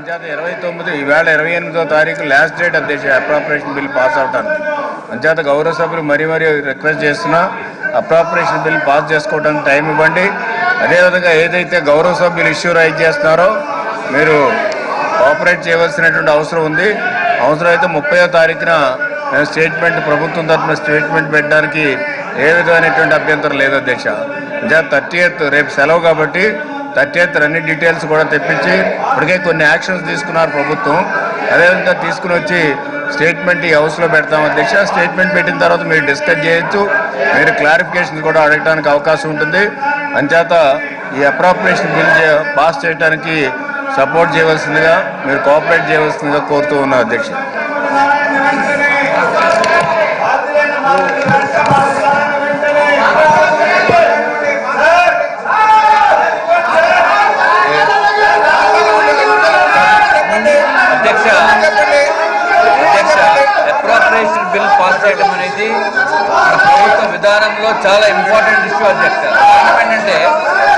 అంచేత 29 ఈవేళ 28వ తారీఖు లాస్ట్ డేట్ అధ్యక్ష అప్రాపరేషన్ బిల్ పాస్ అవడానికి. అంచేత గౌరవ సభ్యులు మరీ రిక్వెస్ట్ చేస్తున్నా అప్రాపరేషన్ బిల్ పాస్ చేసుకోవడానికి టైం ఇవ్వండి. అదేవిధంగా ఏదైతే గౌరవ సభ్యులు ఇష్యూ రైజ్ చేస్తున్నారో మీరు కోఆపరేట్ చేయవలసినటువంటి అవసరం ఉంది. అవసరమైతే 30వ తారీఖున మేము స్టేట్మెంట్ ప్రభుత్వం తరఫున స్టేట్మెంట్ పెట్టడానికి ఏ విధమైనటువంటి అభ్యంతరం లేదు అధ్యక్ష. 30th రేపు సెలవు కాబట్టి 30th అన్ని డీటెయిల్స్ కూడా తెప్పించి ఇప్పటికే కొన్ని యాక్షన్స్ తీసుకున్నారు ప్రభుత్వం. అదేవిధంగా తీసుకుని వచ్చి స్టేట్మెంట్ ఈ హౌస్లో పెడతాం అధ్యక్ష. స్టేట్మెంట్ పెట్టిన తర్వాత మీరు డిస్కస్ చేయొచ్చు, మీరు క్లారిఫికేషన్ కూడా అడగడానికి అవకాశం ఉంటుంది. అంచేత ఈ అప్రాపరేషన్ బిల్ పాస్ చేయడానికి సపోర్ట్ చేయవలసిందిగా మీరు కోఆపరేట్ చేయవలసిందిగా కోరుతూ ఉన్నాం అధ్యక్ష. అప్రాపరేషన్ బిల్ పాస్ చేయడం అనేది ప్రభుత్వ విధానంలో చాలా ఇంపార్టెంట్ ఇష్యూ అధ్యక్ష. కారణం ఏంటంటే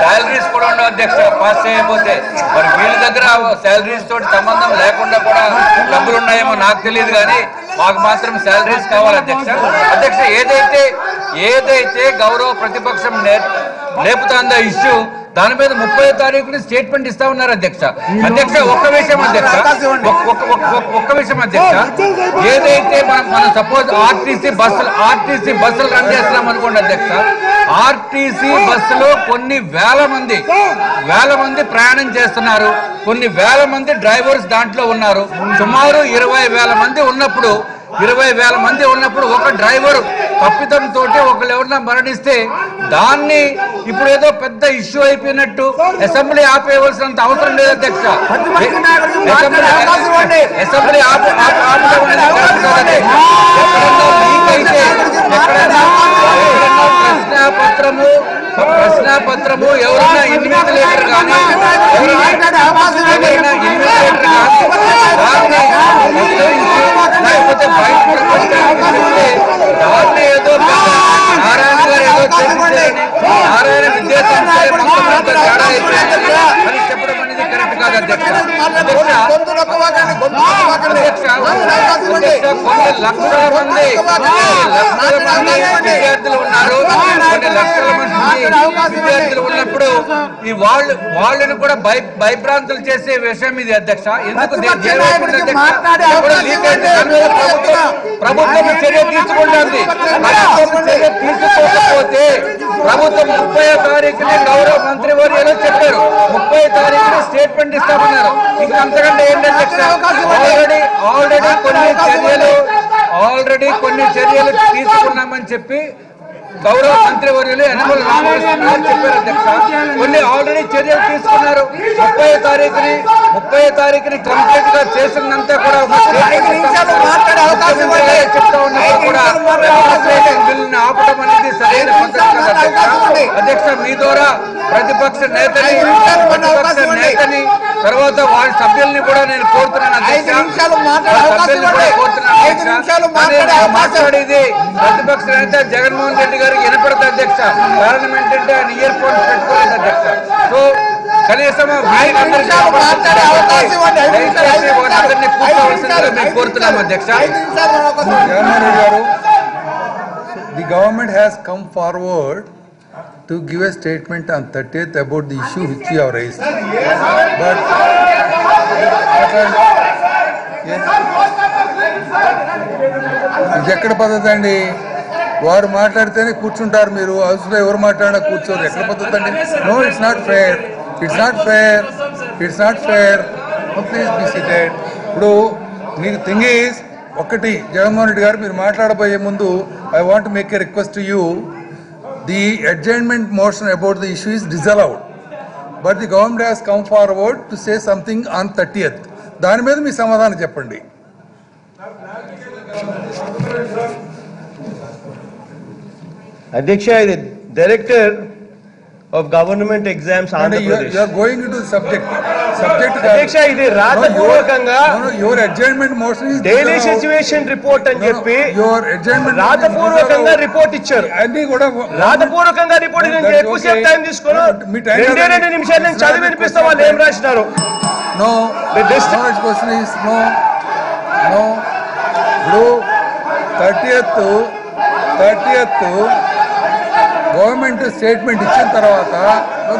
శాలరీస్ కూడా ఉండవు అధ్యక్ష. పాస్ చేయకపోతే మరి వీళ్ళ దగ్గర శాలరీస్ తోటి సంబంధం లేకుండా కూడా డబ్బులు ఉన్నాయేమో నాకు తెలియదు, కానీ మాకు మాత్రం శాలరీస్ కావాలి అధ్యక్ష. అధ్యక్ష ఏదైతే గౌరవ ప్రతిపక్షం లేపుతుందో ఇష్యూ దాని మీద 30వ తారీఖుని స్టేట్మెంట్ ఇస్తా ఉన్నారు అధ్యక్ష. ఒక్క విషయం అధ్యక్ష, ఏదైతే మనం సపోజ్ ఆర్టీసీ బస్సులు రన్ చేస్తున్నాం అనుకోండి అధ్యక్ష. ఆర్టీసీ బస్సులో కొన్ని వేల మంది ప్రయాణం చేస్తున్నారు, కొన్ని వేల మంది డ్రైవర్స్ దాంట్లో ఉన్నారు. సుమారు 20,000 మంది ఉన్నప్పుడు 20,000 మంది ఉన్నప్పుడు ఒక డ్రైవర్ తప్పిదంతో ఒకళ్ళు ఎవరన్నా మరణిస్తే దాన్ని ఇప్పుడు ఏదో పెద్ద ఇష్యూ అయిపోయినట్టు అసెంబ్లీ ఆపేయవలసినంత అవసరం లేదు అధ్యక్ష. అసెంబ్లీ ప్రశ్నాపత్రము ఎవరైనా ఇన్విజిలేటర్ కానీ లేకపోతే బయట దాన్ని ఏదో నారాయణ గారు ఏదో చేసించారని నారాయణ విద్యాసంస్థ తేడా అయిపోయిందని అని చెప్పడం అనేది కరెక్ట్ కాదు అధ్యక్ష. కొన్ని లక్షల మంది విద్యార్థులు ఉన్నారు, కొన్ని లక్షల మంది విద్యార్థులు ఉన్నప్పుడు ఈ వాళ్ళని కూడా భయభ్రాంతులు చేసే విషయం ఇది అధ్యక్ష. ఎందుకు ప్రభుత్వం చర్య తీసుకుంటుంది. చర్య తీసుకోకపోతే ప్రభుత్వం 30వ తారీఖుని గౌరవ మంత్రివర్యులు చెప్పారు, 30వ తారీఖుని స్టేట్మెంట్ ఇస్తామన్నారు. ఇంకా అంతకంటే ఏంటి అధ్యక్ష, ఆల్రెడీ కొన్ని చర్యలు తీసుకున్నామని చెప్పి గౌరవ మంత్రివర్యులు యనమల రామకృష్ణ గారు చెప్పారు అధ్యక్ష. కొన్ని ఆల్రెడీ చర్యలు తీసుకున్నారు. 30వ తారీఖుని కంప్లీట్ గా చేసినంతా కూడా చెప్తా ఉన్నప్పుడు కూడా బిల్లుని ఆపడం అనేది సరైన పద్ధతి కాదు అధ్యక్ష. మీ ద్వారా ప్రతిపక్ష నేతని తర్వాత వారి సభ్యుల్ని కూడా నేను కోరుతున్నాను అధ్యక్ష. మాట్లాడేది ప్రతిపక్ష నేత జగన్మోహన్ రెడ్డి గారికి వినపడదు అధ్యక్ష. కారణం ఏంటంటే ఆయన ఇయర్ ఫోన్స్ పెట్టుకోలేదు అధ్యక్ష. సో కనీసం అందరినీ కూర్చోవలసిందిగా మేము కోరుతున్నాము అధ్యక్ష. జగన్మోహన్ రెడ్డి గారు, the government has come forward to give a statement on 30th about the issue which you have raised. But ఇది ఎక్కడ పద్ధతి అండి? వారు మాట్లాడితేనే కూర్చుంటారు, మీరు హౌస్లో ఎవరు మాట్లాడినా కూర్చోరు. ఎక్కడ పద్ధతి అండి? No, it's not fair. Please be seated. ఇప్పుడు మీకు థింగ్ ఈజ్ ఒకటి, జగన్మోహన్ రెడ్డి గారు మీరు మాట్లాడబోయే ముందు I want make a request to you. The adjournment motion about the issue is disallowed, but the government has come forward to say something on 30th. దాని మీద మీ సమాధానం చెప్పండి. Adhyaksha, the director of government exams, Andhra Pradesh. You are going into the subject. Subject అధ్యక్ష ఇది రాతపూర్వకంగా your adjournment motion daily situation report అని చెప్పి your adjournment రాతపూర్వకంగా రిపోర్ట్ ఇచ్చారు. అన్ని కూడా రాతపూర్వకంగా రిపోర్ట్ ఎక్కువసేపు టైం తీసుకోను 2 నిమిషాలు నేను చదివి వినిపిస్తా వాళ్ళు ఏం రాసినారు. No question is no no. ఇప్పుడు 30th గవర్నమెంట్ స్టేట్మెంట్ ఇచ్చిన తర్వాత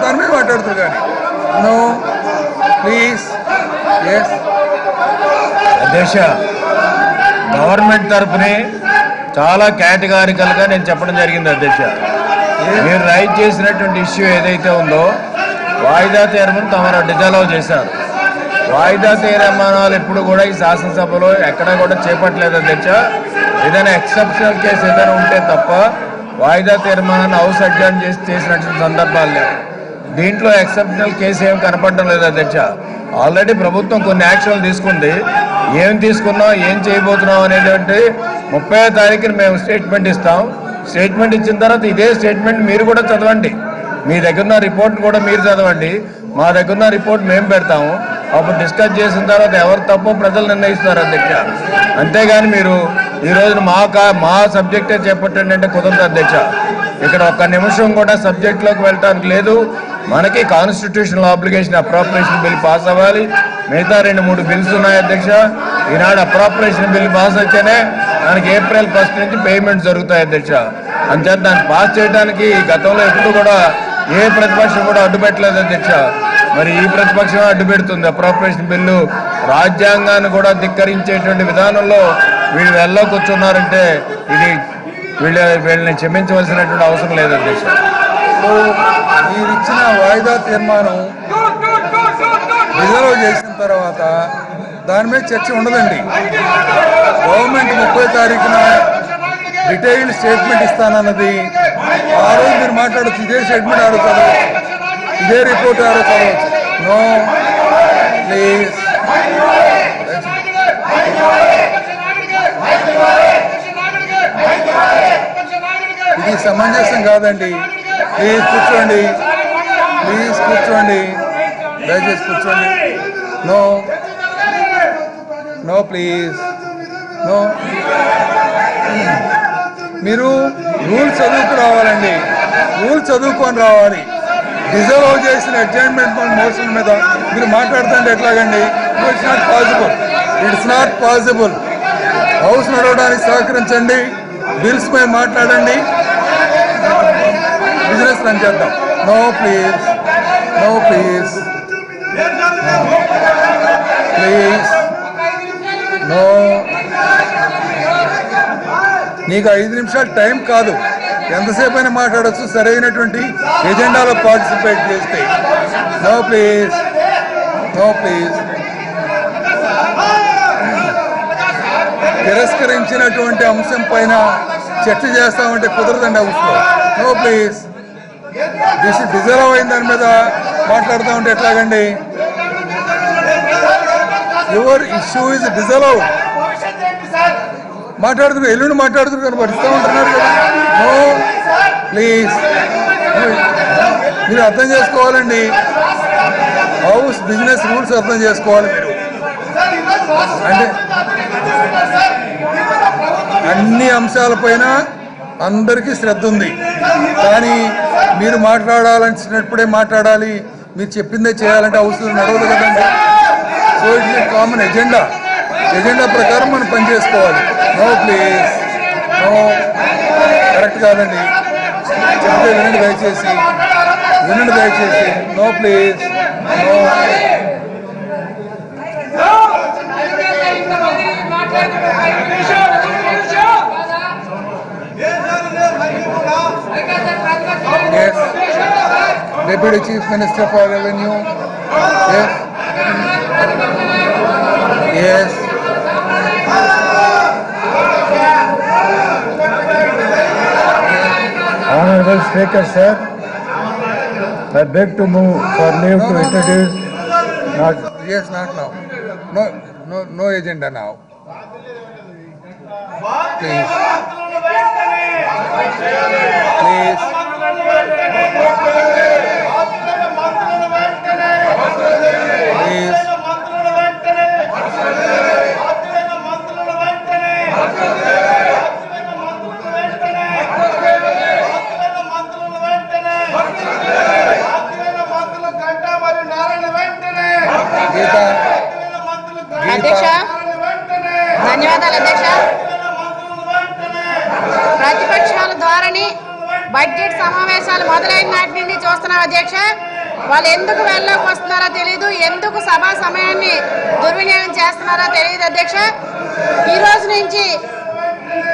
దాని మీద మాట్లాడుతుంది కానీ నో ప్లీజ్. ఎస్ అధ్యక్ష, గవర్నమెంట్ తరఫునే చాలా కేటగారికల్గా నేను చెప్పడం జరిగింది అధ్యక్ష. మీరు రైట్ చేసినటువంటి ఇష్యూ ఏదైతే ఉందో వాయిదా తీర్మానం తమరు డిజాల్వ్ చేశారు. వాయిదా తీర్మానాలు ఎప్పుడు కూడా ఈ శాసనసభలో ఎక్కడ కూడా చేపట్టలేదు అధ్యక్ష. ఏదైనా ఎక్సెప్షనల్ కేసు ఏదైనా ఉంటే తప్ప వాయిదా తీర్మానాన్ని హౌస్ అడ్జర్న్ చేసినటువంటి సందర్భాలు లేవు. దీంట్లో ఎక్సెప్షనల్ కేసు ఏం కనపడడం లేదు అధ్యక్ష. ఆల్రెడీ ప్రభుత్వం కొన్ని యాక్షన్లు తీసుకుంది. ఏం తీసుకున్నాం, ఏం చేయబోతున్నాం అనేటువంటి 30వ తారీఖున మేము స్టేట్మెంట్ ఇస్తాం. స్టేట్మెంట్ ఇచ్చిన తర్వాత ఇదే స్టేట్మెంట్ మీరు కూడా చదవండి. మీ దగ్గర ఉన్న రిపోర్ట్ కూడా మీరు చదవండి. మా దగ్గర ఉన్న రిపోర్ట్ మేము పెడతాము. అప్పుడు డిస్కస్ చేసిన తర్వాత ఎవరు తప్పో ప్రజలు నిర్ణయిస్తారు అధ్యక్ష. అంతేగాని మీరు ఈ రోజున మా సబ్జెక్టే చేపట్టండి అంటే కుదరదు అధ్యక్ష. ఇక్కడ ఒక్క నిమిషం కూడా సబ్జెక్ట్లోకి వెళ్ళటానికి లేదు. మనకి constitutional obligation appropriation bill pass అవ్వాలి. మిగతా 2-3 బిల్స్ ఉన్నాయి అధ్యక్ష. ఈనాడు అప్రాపరేషన్ బిల్ పాస్ అయితేనే దానికి April 1 నుంచి పేమెంట్ జరుగుతాయి అధ్యక్ష. అంచేత దాన్ని పాస్ చేయడానికి గతంలో ఎప్పుడు కూడా ఏ ప్రతిపక్షం కూడా అడ్డుపెట్టలేదు అధ్యక్ష. మరి ఈ ప్రతిపక్షం అడ్డుపెడుతుంది. అప్రాపరేషన్ బిల్లు రాజ్యాంగాన్ని కూడా ధిక్కరించేటువంటి విధానంలో వీళ్ళు వెళ్ళలో కూర్చున్నారంటే ఇది వీళ్ళని క్షమించవలసినటువంటి అవసరం లేదు అధ్యక్ష. మీరు ఇచ్చిన వాయిదా తీర్మానం రిజర్వ్ చేసిన తర్వాత దాని మీద చర్చ ఉండదండి. గవర్నమెంట్ 30వ తారీఖున డీటెయిల్డ్ స్టేట్మెంట్ ఇస్తానన్నది. ఆ రోజు మీరు మాట్లాడచ్చు, ఇదే స్టేట్మెంట్ ఆరో చదవచ్చు, ఇదే రిపోర్ట్ ఆరో చదవచ్చు. No please. ఇది సమంజసం కాదండి. ప్లీజ్ కూర్చోండి, ప్లీజ్ కూర్చోండి, దయచేసి కూర్చోండి. No no please no. మీరు రూల్స్ చదువుకు రావాలండి, రూల్స్ చదువుకొని రావాలి. డిజర్వ్ చేసిన అడ్జైన్మెంట్ మోషన్ మీద మీరు మాట్లాడుతుంటే ఎట్లాగండి? It's not possible, it's not possible. House నడవడానికి సహకరించండి, బిల్స్ మీద మాట్లాడండి, బిజినెస్ రన్ చేద్దాం. No please, no please, please no. నీకు 5 నిమిషాలు టైం కాదు, ఎంతసేపు అయినా మాట్లాడచ్చు సరైనటువంటి ఎజెండాలో పార్టిసిపేట్ చేస్తే. No please, no please. తిరస్కరించినటువంటి అంశం పైన చర్చ చేస్తామంటే కుదరదండి హౌస్లో. No please. డిజర్వ్ అయిన దాని మీద మాట్లాడతామంటే ఎట్లాగండి? Your issue is deserve. మాట్లాడుతున్నారు, ఎల్లుండి మాట్లాడుతున్నారు, మరి ఇస్తా ఉంటున్నారు కదా. No please. మీరు అర్థం చేసుకోవాలండి, హౌస్ బిజినెస్ రూల్స్ అర్థం చేసుకోవాలి మీరు. అంటే అన్ని అంశాలపైన అందరికీ శ్రద్ధ ఉంది, కానీ మీరు మాట్లాడాలనిచ్చినప్పుడే మాట్లాడాలి, మీరు చెప్పిందే చేయాలంటే హౌస్ నడవదు కదండి. So it's a common agenda ప్రకారం మనం పనిచేసుకోవాలి. నో ప్లీజ్, నో, కరెక్ట్ కాదండి. చెప్తే వినండి దయచేసి, వినండి దయచేసి. No please, no. Yes. Deputy Chief Minister for Revenue. Yes. Yes. Honorable Speaker, sir, I beg to move for leave to introduce. Yes, not now. No agenda now. Please. Please. Please. సమావేశాలు మొదలైన నాటి నుండి చూస్తున్నాం అధ్యక్ష. వాళ్ళు ఎందుకు వెళ్ళలోకి వస్తున్నారో తెలియదు, ఎందుకు సభా సమయాన్ని దుర్వినియోగం చేస్తున్నారో తెలియదు అధ్యక్ష. ఈ రోజు నుంచి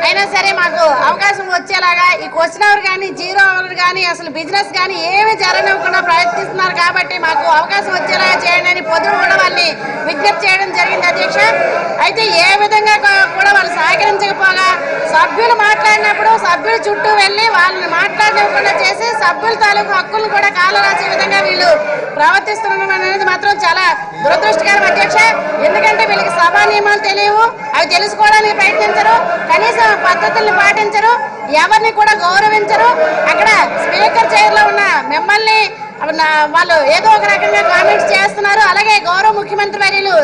అయినా సరే మాకు అవకాశం వచ్చేలాగా ఈ క్వశ్చన్ అవర్ కానీ, జీరో అవర్ కానీ, అసలు బిజినెస్ కానీ ఏమీ జరగనివ్వకుండా ప్రయత్నిస్తున్నారు కాబట్టి మాకు అవకాశం వచ్చేలాగా చేయండి అని పొద్దున కూడా వాళ్ళని విజ్ఞప్తి చేయడం జరిగింది అధ్యక్ష. అయితే ఏ విధంగా కూడా వాళ్ళు సహకరించకపోగా సభ్యులు మాట్లాడినప్పుడు సభ్యుల చుట్టూ వెళ్ళి వాళ్ళని మాట్లాడనివ్వకుండా చేసి సభ్యుల తాలూకు హక్కులను కూడా కాలు రాసే విధంగా వీళ్ళు ప్రవర్తిస్తున్నాం అనేది మాత్రం చాలా దురదృష్టకరం అధ్యక్ష. ఎందుకంటే వీళ్ళకి సభా నియమాలు తెలియవు, అవి తెలుసుకోవడానికి ప్రయత్నించరు, కనీసం పద్ధతుల్ని పాటించరు, ఎవరిని కూడా గౌరవించరు. అక్కడ స్పీకర్ చైర్ లో ఉన్న మిమ్మల్ని వాళ్ళు ఏదో ఒక రకంగా కామెంట్స్ చేస్తున్నారు. అలాగే గౌరవ ముఖ్యమంత్రి వర్యులు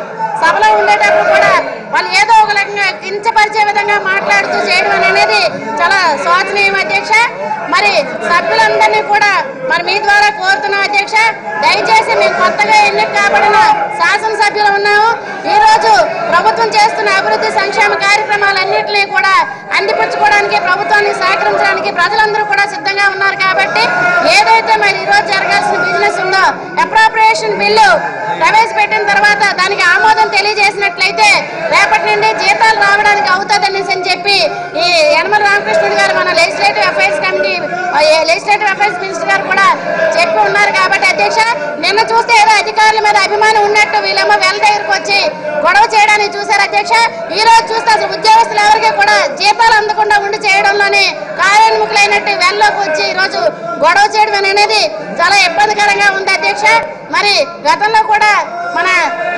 సభలో ఉండేటప్పుడు కూడా వాళ్ళు ఏదో ఒక రకంగా కించపరిచే విధంగా మాట్లాడుతూ చేయడం అనేది చాలా శోచనీయం అధ్యక్ష. మరి సభ్యులందరినీ కూడా మరి మీ ద్వారా కోరుతున్నాం అధ్యక్ష, దయచేసి మేము కొత్తగా ఎన్నిక కాబడిన శాసనసభ్యులు ఉన్నాము. ఈ రోజు ప్రభుత్వం చేస్తున్న అభివృద్ధి సంక్షేమ కార్యక్రమాలన్నింటినీ కూడా అందిపుచ్చుకోవడానికి, ప్రభుత్వాన్ని సహకరించడానికి ప్రజలందరూ కూడా సిద్ధంగా ఉన్నారు. కాబట్టి ఏదైతే మరి ఈ రోజు జరగాల్సిన బిజినెస్ ఉందో అప్రోప్రియేషన్ బిల్లు ప్రవేశపెట్టిన తర్వాత దానికి ఆమోదం తెలియజేసినట్లయితే రేపటి నుండి జీతాలు రావడానికి అవుతుందని చెప్పి ఈ యనమల రామకృష్ణుడు గారు మన legislative affairs committee, legislative affairs minister గారు కూడా చెప్పి ఉన్నారు. కాబట్టి అధ్యక్ష, నిన్న చూస్తే ఏదో అధికారుల మీద అభిమానం ఉన్నట్టు వీళ్ళేమో వెల్ దగ్గరకు వచ్చి గొడవ చేయడానికి చూశారు అధ్యక్ష. ఈ రోజు చూస్తే అసలు ఉద్యోగస్తులు ఎవరికి కూడా జీతాలు అందకుండా ఉండి చేయడంలోనే కార్యోన్ముఖులైనట్టు వెల్లోకి వచ్చి ఈ రోజు గొడవ చేయడం అనేది చాలా ఇబ్బందికరంగా ఉంది అధ్యక్ష. మరి గతంలో కూడా మన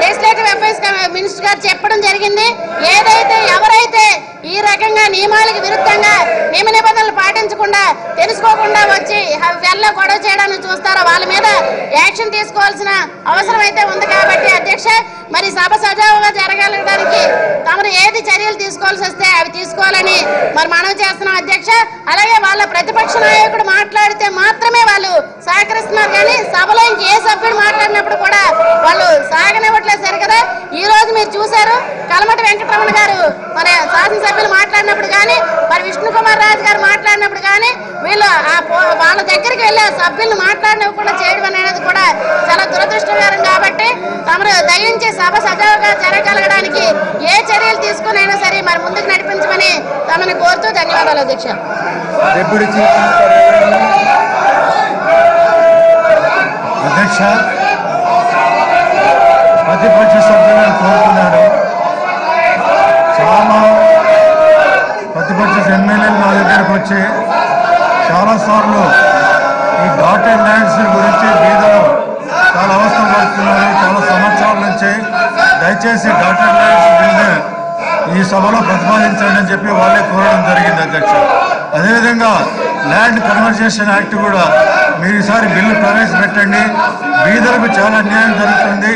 లెజిస్లేటివ్ అఫైర్స్ మినిస్టర్ గారు చెప్పడం జరిగింది, ఏదైతే ఎవరైతే ఈ రకంగా నియమాలకు విరుద్ధంగా నియమ నిబంధనలు పాటించకుండా తెలుసుకోకుండా వచ్చి వెళ్ళ గొడవ చేయడానికి చూస్తారో వాళ్ళ మీద యాక్షన్ తీసుకోవాల్సిన అవసరం అయితే ఉంది. కాబట్టి అధ్యక్ష, మరి సభ సజావుగా జరగడానికి తమరు ఏది చర్యలు తీసుకోవాల్సి వస్తే అవి తీసుకోవాలని మరి మనవి చేస్తున్నాం అధ్యక్ష. అలాగే వాళ్ళ ప్రతిపక్ష నాయకుడు మాట్లాడితే మాత్రమే వాళ్ళు సహకరిస్తున్నారు, కానీ సభలో ఇంకే సభ్యుడు మాట్లాడినప్పుడు కూడా వాళ్ళు సాగనివ్వట్లేదు సరి కదా. ఈ రోజు మీరు చూశారు, కలమటి వెంకటరమణ గారు మన శాసనసభ్యులు మాట్లాడినప్పుడు కానీ, మరి విష్ణు కుమార్ రాజు గారు మాట్లాడినప్పుడు కానీ వీళ్ళు వాళ్ళ దగ్గరికి వెళ్ళి ఆ సభ్యులను మాట్లాడినప్పుడు చేయడం అనేది కూడా చాలా దురదృష్టకరం. కాబట్టి తమరు దయించి సభ సజావుగా జరగగలగడానికి ఏ చర్యలు తీసుకునైనా సరే మరి ముందుకు నడిపించమని తమని కోరుతూ ధన్యవాదాలు అధ్యక్ష. అధ్యక్ష, ప్రతిపక్ష సభ్యులను కోరుతున్నాడు. చాలా ప్రతిపక్ష ఎమ్మెల్యేలు మా దగ్గరకు వచ్చి చాలాసార్లు ఈ డాటెడ్ ల్యాండ్స్ గురించి బీదలు చాలా అవస్థ పడుతున్నారు. చాలా సంవత్సరాల నుంచి దయచేసి డాటెడ్ ల్యాండ్స్ బిల్లు ఈ సభలో ప్రతిపాదించండి అని చెప్పి వాళ్ళే కోరడం జరిగింది అధ్యక్ష. అదేవిధంగా ల్యాండ్ కన్వర్జేషన్ యాక్ట్ కూడా మీరు ఈసారి బిల్లు ప్రవేశపెట్టండి, బీదలకు చాలా అన్యాయం జరుగుతుంది,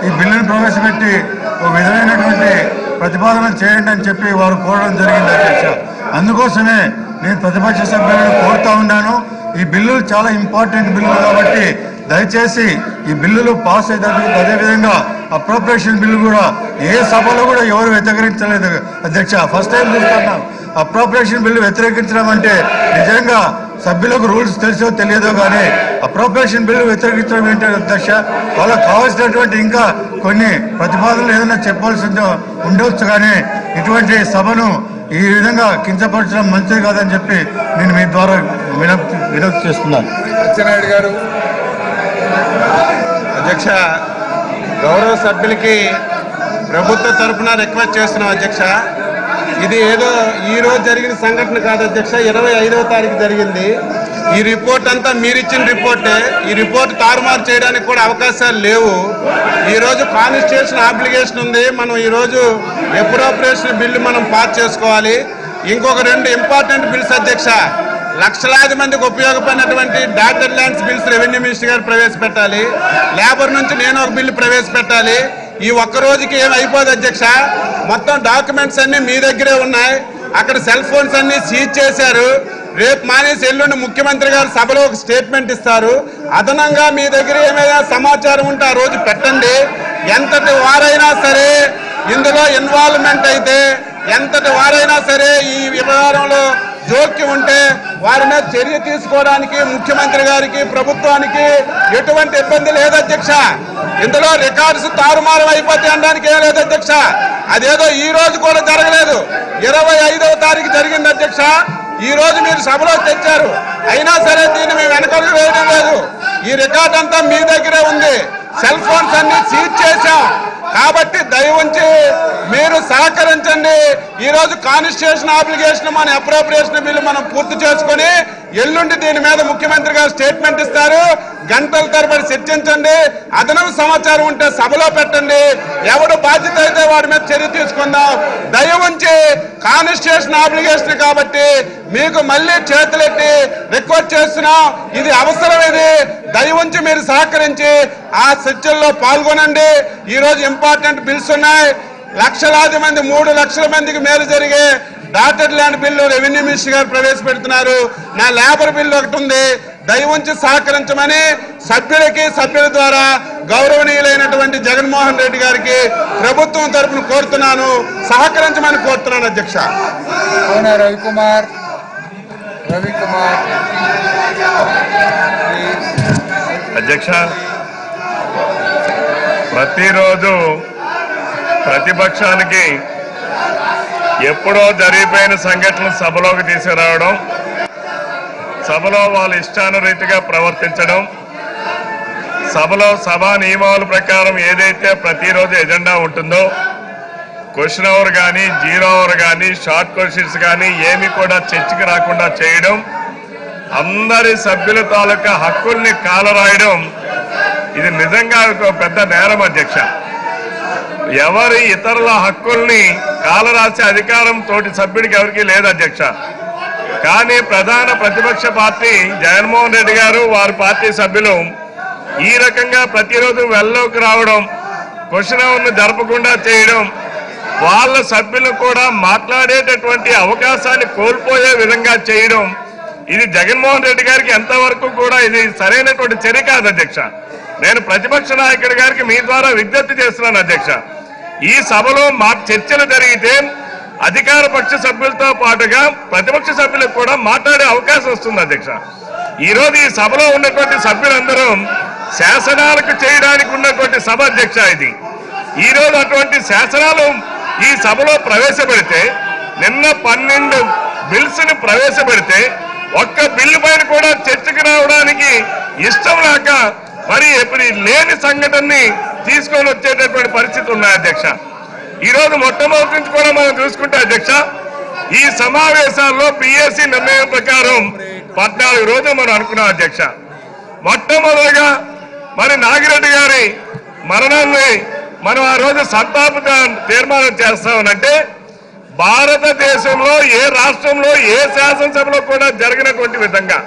ఈ బిల్లును ప్రవేశపెట్టి ఒక విధమైనటువంటి ప్రతిపాదన చేయండి అని చెప్పి వారు కోరడం జరిగింది అధ్యక్ష. అందుకోసమే నేను ప్రతిపక్ష సభ్యులను కోరుతా ఉన్నాను. ఈ బిల్లులు చాలా ఇంపార్టెంట్ బిల్లులు కాబట్టి దయచేసి ఈ బిల్లులు పాస్ అవుతుంది. అదేవిధంగా అప్రోప్రియేషన్ బిల్లు కూడా ఏ సభలో కూడా ఎవరు వ్యతిరేకించలేదు అధ్యక్ష. ఫస్ట్ టైం చూస్తున్నాం అప్రోప్రియేషన్ బిల్లు వ్యతిరేకించడం అంటే నిజంగా సభ్యులకు రూల్స్ తెలుసో తెలియదో కానీ అప్రోప్రియేషన్ బిల్లు వ్యతిరేకించడం ఏంటి అధ్యక్ష? వాళ్ళకు కావాల్సినటువంటి ఇంకా కొన్ని ప్రతిపాదనలు ఏదైనా చెప్పాల్సి ఉండవచ్చు, కానీ ఇటువంటి సభను ఈ విధంగా కించపరచడం మంచిది కాదని చెప్పి నేను మీ ద్వారా వినతి చేస్తున్నాను. అచ్చెన్నాయుడు గారు. అధ్యక్ష, గౌరవ సభ్యులకి ప్రభుత్వ తరఫున రిక్వెస్ట్ చేస్తున్నాం అధ్యక్ష. ఇది ఏదో ఈ రోజు జరిగిన సంఘటన కాదు అధ్యక్ష, 25వ తారీఖు జరిగింది. ఈ రిపోర్ట్ అంతా మీరిచ్చిన రిపోర్టే. ఈ రిపోర్ట్ తారుమారు చేయడానికి కూడా అవకాశాలు లేవు. ఈరోజు కాన్స్టిట్యూషన్ ఆబ్లిగేషన్ ఉంది. మనం ఈరోజు అప్రోప్రియేషన్ బిల్లు మనం పాస్ చేసుకోవాలి. ఇంకొక 2 ఇంపార్టెంట్ బిల్స్ అధ్యక్ష, లక్షలాది మందికి ఉపయోగపడినటువంటి dotted lands bills revenue minister గారు ప్రవేశపెట్టాలి. లేబర్ నుంచి నేను ఒక బిల్లు ప్రవేశపెట్టాలి. ఈ ఒక్క రోజుకి ఏం అయిపోదు అధ్యక్ష. మొత్తం డాక్యుమెంట్స్ అన్ని మీ దగ్గరే ఉన్నాయి. అక్కడ సెల్ ఫోన్స్ అన్ని సీజ్ చేశారు. రేపు మానేసి ఎల్లుండి ముఖ్యమంత్రి గారు సభలో ఒక స్టేట్మెంట్ ఇస్తారు. అదనంగా మీ దగ్గర ఏమైనా సమాచారం ఉంటే ఆ రోజు పెట్టండి. ఎంతటి వారైనా సరే ఇందులో ఇన్వాల్వ్మెంట్ అయితే, ఎంతటి వారైనా సరే ఈ వ్యవహారంలో జోక్యం ఉంటే వారి మీద చర్య తీసుకోవడానికి ముఖ్యమంత్రి గారికి ప్రభుత్వానికి ఎటువంటి ఇబ్బంది లేదు అధ్యక్ష. ఇందులో రికార్డ్స్ తారుమారు అయిపోతాయి అనడానికి ఏం లేదు అధ్యక్ష. అదేదో ఈ రోజు కూడా జరగలేదు, 25వ తారీఖు జరిగింది అధ్యక్ష. ఈ రోజు మీరు సభలో తెచ్చారు, అయినా సరే దీన్ని మేము వెనకడుగు వేయడం లేదు. ఈ రికార్డ్ అంతా మీ దగ్గరే ఉంది, సెల్ ఫోన్స్ అన్ని సీజ్ చేశాం. కాబట్టి దయ ఉంచి మీరు సహకరించండి. ఈ రోజు కాన్స్టిట్యూషన్ అప్లికేషన్ మన అప్రోప్రియేషన్ బిల్లు మనం పూర్తి చేసుకుని ఎల్లుండి దీని మీద ముఖ్యమంత్రి గారు స్టేట్మెంట్ ఇస్తారు. గంటల తరబడి చర్చించండి, అదనపు సమాచారం ఉంటే సభలో పెట్టండి, ఎవడు బాధ్యత అయితే వాడి మీద చర్య తీసుకుందాం. దయ ఉంచి కాన్స్టిట్యూషన్ అప్లికేషన్ కాబట్టి మీకు మళ్ళీ చేతులెట్టి రిక్వెస్ట్ చేస్తున్నాం, ఇది అవసరమేది. దయ ఉంచి మీరు సహకరించి ఆ చర్చల్లో పాల్గొనండి. ఈ రోజు ఇంపార్టెంట్ బిల్స్ ఉన్నాయి, లక్షలాది మంది 3 లక్షల మందికి మేలు జరిగే dotted land bill revenue minister గారు ప్రవేశపెడుతున్నారు. నా లేబర్ బిల్లు ఒకటి ఉంది, దయ ఉంచి సహకరించమని సభ్యుల ద్వారా గౌరవనీయులైనటువంటి జగన్మోహన్ రెడ్డి గారికి ప్రభుత్వం తరఫున కోరుతున్నాను, సహకరించమని కోరుతున్నాను అధ్యక్ష. రవికుమార్ అధ్యక్ష, ప్రతిరోజు ప్రతిపక్షానికి ఎప్పుడో జరిగిపోయిన సంఘటనలు సభలోకి తీసుకురావడం, సభలో వాళ్ళ ఇష్టానురీతిగా ప్రవర్తించడం, సభలో సభా నియమాల ప్రకారం ఏదైతే ప్రతిరోజు ఎజెండా ఉంటుందో క్వశ్చన్ అవర్ కానీ, జీరో అవర్ కానీ, షార్ట్ క్వశ్చన్స్ కానీ ఏమి కూడా చర్చకి రాకుండా చేయడం, అందరి సభ్యుల తాలూకా హక్కుల్ని కాలరాయడం, ఇది నిజంగా ఒక పెద్ద నేరం అధ్యక్ష. ఎవరి ఇతరుల హక్కుల్ని కాలరాసే అధికారం తోటి సభ్యుడికి ఎవరికి లేదు అధ్యక్ష. కానీ ప్రధాన ప్రతిపక్ష పార్టీ జగన్మోహన్ రెడ్డి గారు, వారి పార్టీ సభ్యులు ఈ రకంగా ప్రతిరోజు వెల్లోకి రావడం, క్వశ్చన్ అవర్ను జరపకుండా చేయడం, వాళ్ళ సభ్యులు కూడా మాట్లాడేటటువంటి అవకాశాన్ని కోల్పోయే విధంగా చేయడం, ఇది జగన్మోహన్ రెడ్డి గారికి ఎంతవరకు కూడా ఇది సరైనటువంటి చర్య కాదు అధ్యక్ష. నేను ప్రతిపక్ష నాయకుడి గారికి మీ ద్వారా విజ్ఞప్తి చేస్తున్నాను అధ్యక్ష. ఈ సభలో మా చర్చలు జరిగితే అధికార పక్ష సభ్యులతో పాటుగా ప్రతిపక్ష సభ్యులకు కూడా మాట్లాడే అవకాశం వస్తుంది అధ్యక్ష. ఈ రోజు ఈ సభలో ఉన్నటువంటి సభ్యులందరూ శాసనాలకు చేయడానికి ఉన్నటువంటి సభ అధ్యక్ష. ఇది ఈ రోజు అటువంటి శాసనాలు ఈ సభలో ప్రవేశపెడితే, నిన్న 12 బిల్స్ ని ప్రవేశపెడితే ఒక్క బిల్లు పైన కూడా చర్చకు రావడానికి ఇష్టం లేక మరి ఎప్పుడు లేని సంఘటనని తీసుకొని వచ్చేటటువంటి పరిస్థితి ఉన్నాయి అధ్యక్ష. ఈ రోజు మొట్టమొదటి నుంచి కూడా మనం చూసుకుంటే అధ్యక్ష, ఈ సమావేశాల్లో పిఎస్సి నిర్ణయం ప్రకారం 14 రోజులు మనం అనుకున్నాం అధ్యక్ష. మొట్టమొదటిగా మరి నాగిరెడ్డి గారి మరణాన్ని మనం ఆ రోజు సంతాప తీర్మానం చేస్తామనంటే, భారతదేశంలో ఏ రాష్ట్రంలో ఏ శాసనసభలో కూడా జరిగినటువంటి విధంగా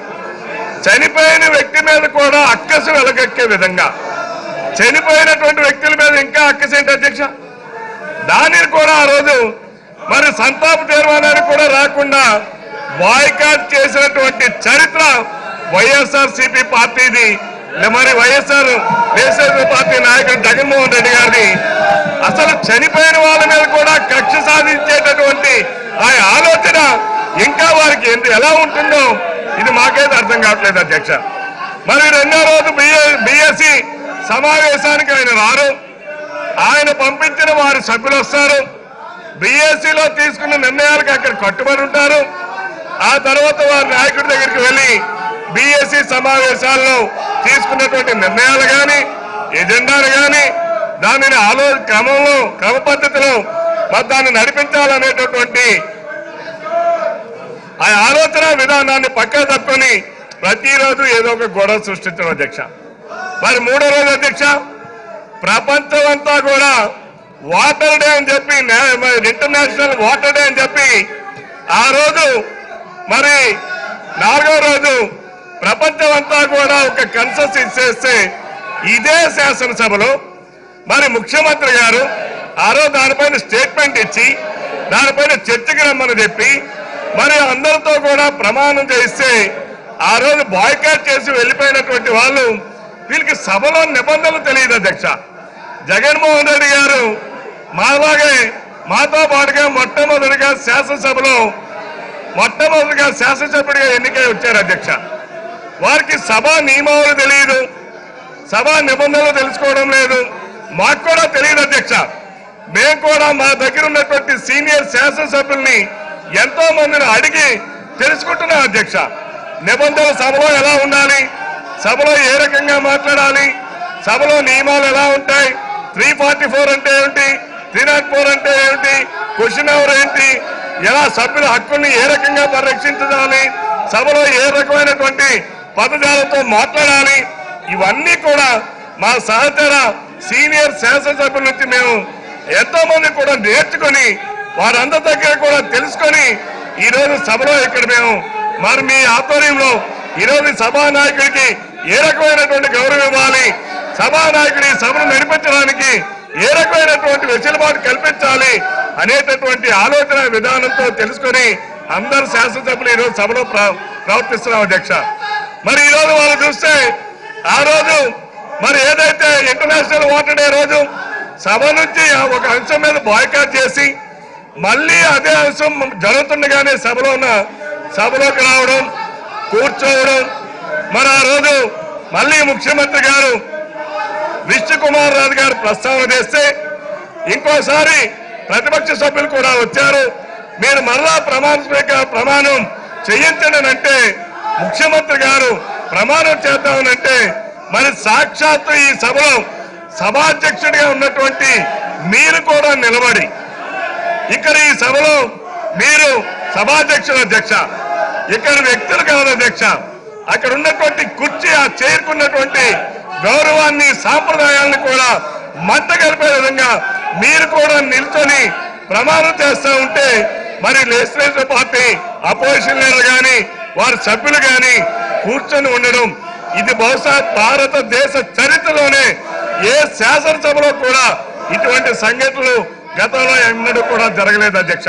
చనిపోయిన వ్యక్తి మీద కూడా అక్కసు వెలగక్కే విధంగా, చనిపోయినటువంటి వ్యక్తుల మీద ఇంకా అక్కసు ఏంటి అధ్యక్ష? దానిని కూడా ఆ రోజు మరి సంతాప తీర్మానాన్ని కూడా రాకుండా బాయ్కాట్ చేసినటువంటి చరిత్ర వైఎస్ఆర్సీపీ పార్టీది. మరి వైఎస్ఆర్ దేశ పార్టీ నాయకుడు జగన్మోహన్ రెడ్డి గారిని అసలు చనిపోయిన వాళ్ళ మీద కూడా కక్ష సాధించేటటువంటి ఆ ఆలోచన ఇంకా వారికి ఎలా ఉంటుందో ఇది మాకైతే అర్థం కావట్లేదు అధ్యక్ష. మరి 2వ రోజు బిఎస్సి సమావేశానికి ఆయన రారు, ఆయన పంపించిన వారి సభ్యులు వస్తారు, బిఎస్సిలో తీసుకున్న నిర్ణయాలకు అక్కడ కట్టుబడి ఉంటారు. ఆ తర్వాత వారి నాయకుడి దగ్గరికి వెళ్ళి బిఎస్సి సమావేశాల్లో తీసుకున్నటువంటి నిర్ణయాలు కానీ, ఎజెండాలు కానీ, దానిని క్రమ పద్ధతిలో దాన్ని నడిపించాలనేటటువంటి ఆ ఆలోచన విధానాన్ని పక్క తప్పుకొని ప్రతిరోజు ఏదో ఒక గొడవ సృష్టించడం అధ్యక్ష. మరి 3వ రోజు అధ్యక్ష, ప్రపంచం అంతా కూడా వాటర్ డే అని చెప్పి, ఇంటర్నేషనల్ వాటర్ డే అని చెప్పి ఆ రోజు మరి 4వ రోజు ప్రపంచం అంతా కూడా ఒక కన్సెన్సస్ చేస్తే, ఇదే శాసనసభలో మరి ముఖ్యమంత్రి గారు ఆ రోజు దానిపైన స్టేట్మెంట్ ఇచ్చి దానిపైన చర్చకి రమ్మని చెప్పి మరి అందరితో కూడా ప్రమాణం చేస్తే ఆ రోజు బాయ్కాట్ చేసి వెళ్ళిపోయినటువంటి వాళ్ళు, వీళ్ళకి సభలో నిబంధనలు తెలియదు అధ్యక్ష. జగన్మోహన్ రెడ్డి గారు మాలాగే మాతో పాటుగా మొట్టమొదటిగా శాసనసభలో మొట్టమొదటిగా శాసనసభ్యుడిగా ఎన్నికై వచ్చారు అధ్యక్ష. వారికి సభా నియమావళి తెలియదు, సభా నిబంధనలు తెలుసుకోవడం లేదు, మాకు కూడా తెలియదు అధ్యక్ష. మేము కూడా మా దగ్గర ఉన్నటువంటి సీనియర్ శాసనసభ్యుల్ని ఎంతో మందిని అడిగి తెలుసుకుంటున్నాం అధ్యక్ష. నిబంధనలు సభలో ఎలా ఉండాలి, సభలో ఏ రకంగా మాట్లాడాలి, సభలో నియమాలు ఎలా ఉంటాయి, 344 అంటే ఏమిటి, 304 అంటే ఏమిటి, క్వశ్చన్ అవర్ ఏంటి, ఎలా సభ్యుల హక్కుల్ని ఏ రకంగా పరిరక్షించాలి, సభలో ఏ రకమైనటువంటి పదజాలతో మాట్లాడాలి, ఇవన్నీ కూడా మా సహచర సీనియర్ శాసనసభ్యుల నుంచి మేము ఎంతో మంది కూడా నేర్చుకుని వారందరి దగ్గర కూడా తెలుసుకొని ఈరోజు సభలో ఇక్కడ మేము మరి మీ ఆధ్వర్యంలో ఈరోజు సభానాయకుడికి ఏ రకమైనటువంటి గౌరవం ఇవ్వాలి, సభానాయకుడి సభను నడిపించడానికి ఏ రకమైనటువంటి వెసులుబాటు కల్పించాలి అనేటటువంటి ఆలోచన విధానంతో తెలుసుకొని అందరు శాసనసభ్యులు ఈరోజు సభలో ప్రవర్తిస్తున్నాం అధ్యక్ష. మరి ఈరోజు వాళ్ళు చూస్తే ఆ రోజు మరి ఏదైతే ఇంటర్నేషనల్ వాటర్ డే రోజు సభ నుంచి ఒక అంశం మీద బాయ్కాట్ చేసి మళ్ళీ అదే అంశం జరుగుతుండగానే సభలోకి రావడం, కూర్చోవడం, మరి ఆ రోజు మళ్ళీ ముఖ్యమంత్రి గారు విష్ణుకుమార్ రాజు గారు ప్రస్తావన చేస్తే ఇంకోసారి ప్రతిపక్ష సభ్యులు కూడా వచ్చారు. మీరు మరలా ప్రమాణం చేయించండి అంటే ముఖ్యమంత్రి గారు ప్రమాణం చేద్దామనంటే మరి సాక్షాత్తు ఈ సభలో సభాధ్యక్షుడిగా ఉన్నటువంటి మీరు కూడా నిలబడి ఇక్కడ ఈ సభలో మీరు సభాధ్యక్షుడు అధ్యక్ష, ఇక్కడ వ్యక్తులు కాదు అధ్యక్ష, అక్కడ ఉన్నటువంటి కుర్చీ ఆ చేరుకున్నటువంటి గౌరవాన్ని సాంప్రదాయాలను కూడా మంట కలిపే విధంగా మీరు కూడా నిల్చొని ప్రమాణం చేస్తూ ఉంటే మరి లెజిస్లేటివ్ పార్టీ అపోజిషన్ లీడర్ కానీ వారి సభ్యులు కానీ కూర్చొని ఉండడం ఇది బహుశా భారతదేశ చరిత్రలోనే ఏ శాసనసభలో కూడా ఇటువంటి సంఘటనలు గతంలో ఎన్నడూ కూడా జరగలేదు అధ్యక్ష.